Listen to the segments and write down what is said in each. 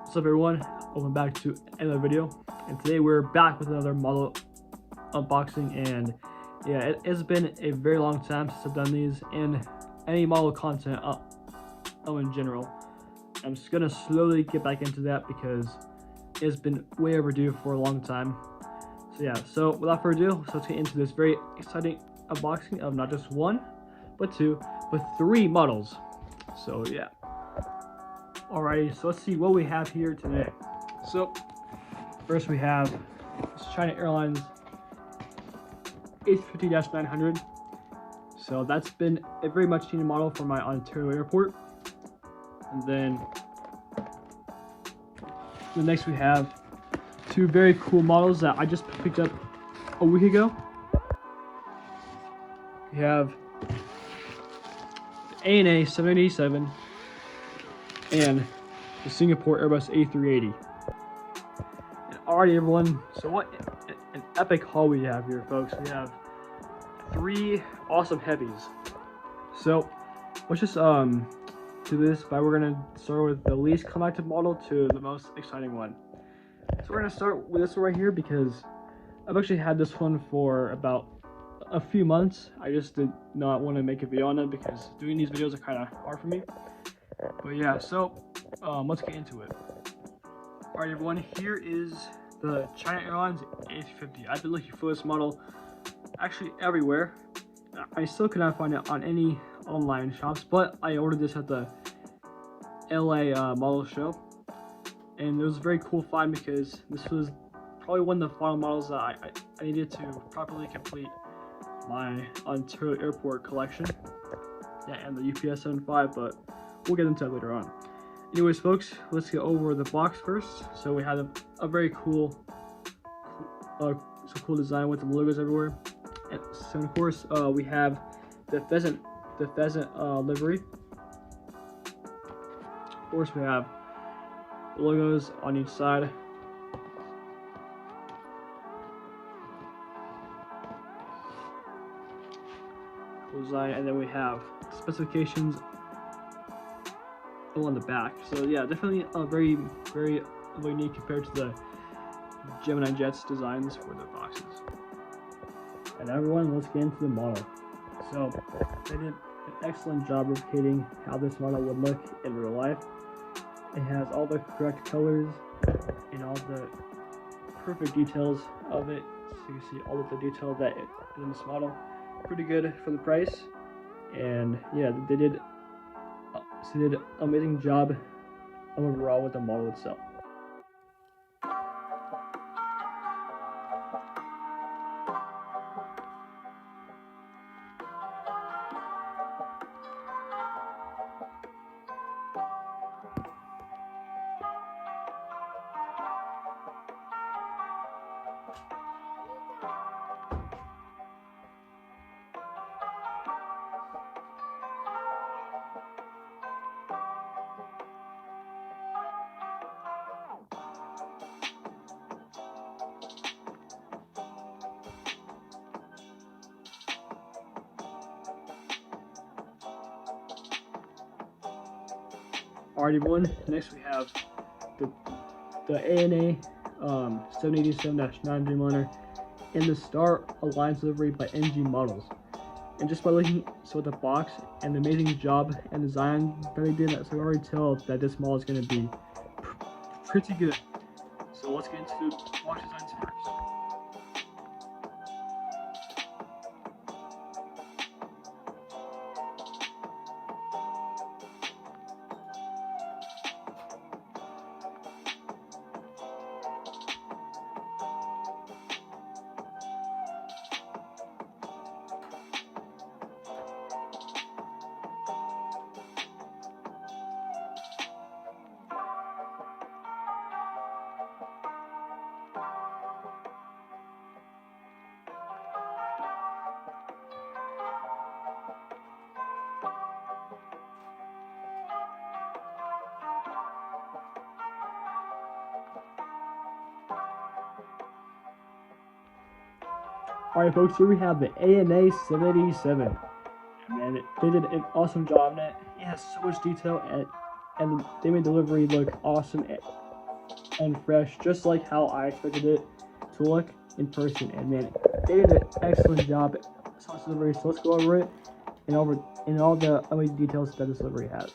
What's up everyone, welcome back to another video, and today we're back with another model unboxing. And yeah, it has been a very long time since I've done these and any model content in general. I'm just gonna slowly get back into that because it's been way overdue for a long time. So yeah, so without further ado, let's get into this very exciting unboxing of not just one but two but three models. So yeah, alrighty, so let's see what we have here today. So first we have this China Airlines A350-900. So that's been a very much needed model for my Ontario airport. And then the next we have two very cool models that I just picked up a week ago. We have the ANA 787 and the Singapore Airbus A380. And alrighty everyone, so what an epic haul we have here, folks. We have three awesome heavies. So let's just do this by, we're gonna start with the least collective model to the most exciting one. So we're gonna start with this one right here because I've actually had this one for about a few months. I just did not want to make a video on it because doing these videos are kind of hard for me. But yeah, so let's get into it. Alright everyone, here is the China Airlines A350. I've been looking for this model actually everywhere. I still could not find it on any online shops, but I ordered this at the LA model show, and it was a very cool find because this was probably one of the final models that I needed to properly complete my Ontario airport collection. Yeah, and the UPS 75, but we'll get into that later on. Anyways folks, let's get over the box first. So we had a very cool design with the logos everywhere. And so of course we have the pheasant livery. Of course we have the logos on each side. Cool design, and then we have specifications on the back. So yeah, definitely a very unique compared to the Gemini Jets designs for the boxes. And everyone, let's get into the model. So they did an excellent job replicating how this model would look in real life. It has all the correct colors and all the perfect details of it. So you can see all of the detail that is in this model. Pretty good for the price. And yeah, they did an amazing job overall with the model itself. Alright everyone, next we have the ANA 787-9 Dreamliner and the Star Alliance livery by NG Models. And just by looking at the box and the amazing job and design that they did, so I can already tell that this model is going to be pretty good. So let's get into box designs first. Alright folks, here we have the ANA 787. Man, they did an awesome job in it. It has so much detail, and they made delivery look awesome and fresh, just like how I expected it to look in person. And man, they did an excellent job sauce delivery. So let's go over it and all the amazing details that this delivery has.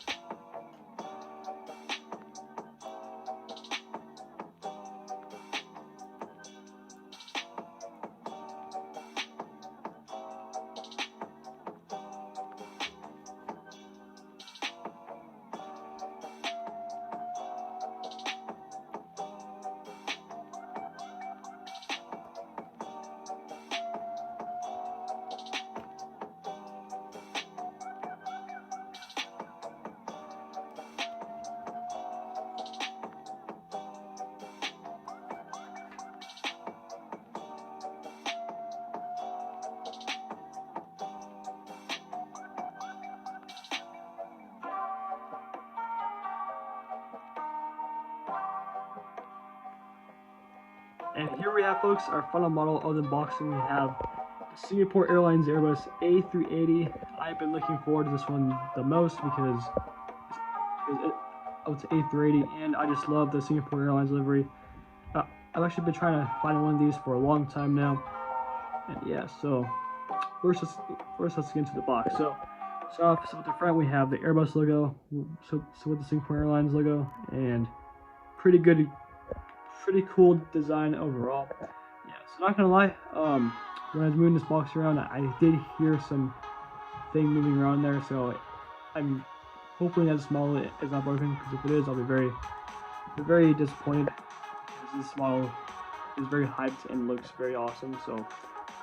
And here we have, folks, our final model of the unboxing. We have the Singapore Airlines Airbus A380. I've been looking forward to this one the most because it's A380, and I just love the Singapore Airlines livery. I've actually been trying to find one of these for a long time now. And yeah, so first let's get into the box. So with the front we have the Airbus logo, so with the Singapore Airlines logo, and pretty cool design overall. Yeah, so not gonna lie, when I was moving this box around, I did hear some thing moving around there, so I'm hoping that this model is not broken, because if it is, I'll be very disappointed, because this model is very hyped and looks very awesome, so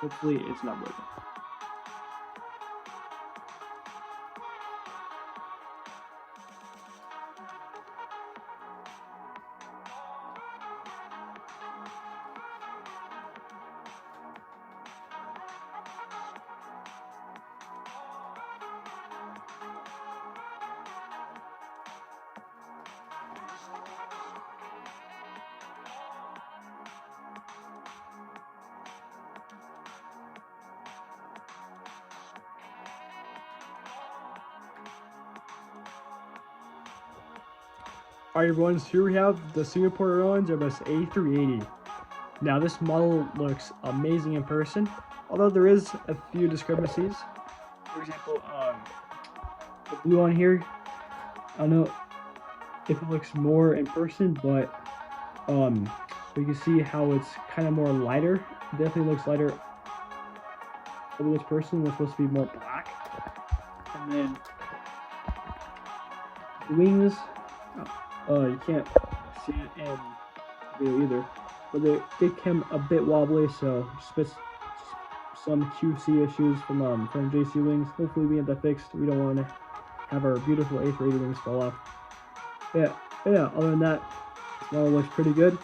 hopefully it's not broken. Alright everyone, so here we have the Singapore Airlines Airbus A380. Now this model looks amazing in person, although there is a few discrepancies. For example, the blue on here, I don't know if it looks more in person, but you can see how it's kind of more lighter. It definitely looks lighter over this person. It's supposed to be more black. And then the wings, you can't see it in video either, but they came a bit wobbly, so just some QC issues from JC Wings. Hopefully we get that fixed. We don't want to have our beautiful A380 wings fall off. Yeah, other than that, this model looks pretty good.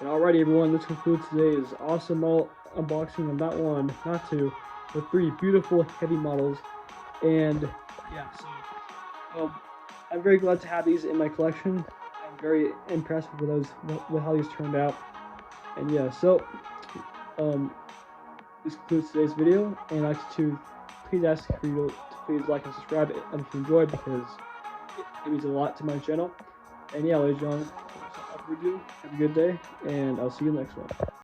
And alrighty everyone, this concludes today's awesome model unboxing of not one, not two, but three beautiful heavy models. And yeah, so I'm very glad to have these in my collection. I'm very impressed with how these turned out. And yeah, so this concludes today's video, and I'd like to please ask for you to please like and subscribe if you enjoyed, because it means a lot to my channel. And yeah, ladies and gentlemen, without further ado, have a good day, and I'll see you in the next one.